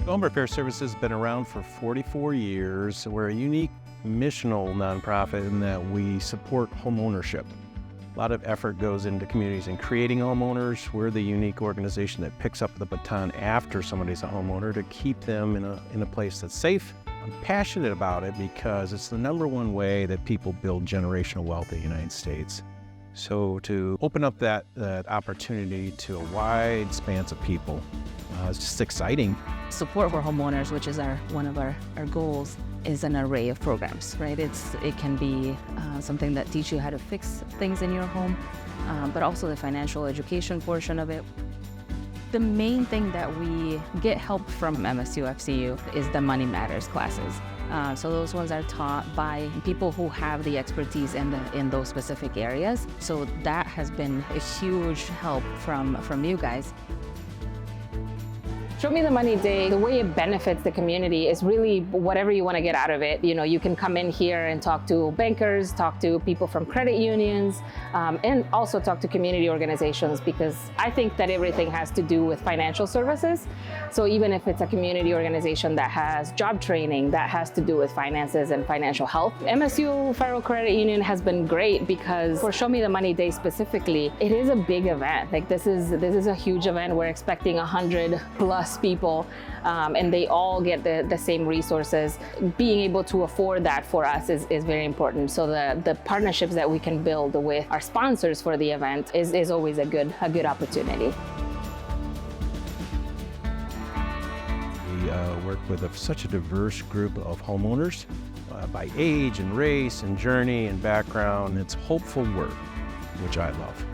Home Repair Services has been around for 44 years. We're a unique missional nonprofit in that we support home ownership. A lot of effort goes into communities in creating homeowners. We're the unique organization that picks up the baton after somebody's a homeowner to keep them in a place that's safe. I'm passionate about it because it's the #1 way that people build generational wealth in the United States. So to open up that opportunity to a wide span of people, it's just exciting. Support for homeowners, which is one of our goals, is an array of programs, right? It can be something that teach you how to fix things in your home, but also the financial education portion of it. The main thing that we get help from MSUFCU is the Money Matters classes. So those ones are taught by people who have the expertise in those specific areas. So that has been a huge help from you guys. Show Me the Money Day, the way it benefits the community is really whatever you want to get out of it. You know, you can come in here and talk to bankers, talk to people from credit unions, and also talk to community organizations, because I think that everything has to do with financial services. So even if it's a community organization that has job training, that has to do with finances and financial health. MSU Federal Credit Union has been great because for Show Me the Money Day specifically, it is a big event. Like this is a huge event. We're expecting 100+ people, and they all get the same resources. Being able to afford that for us is very important. So the partnerships that we can build with our sponsors for the event is always a good opportunity. We work with such a diverse group of homeowners by age and race and journey and background. It's hopeful work, which I love.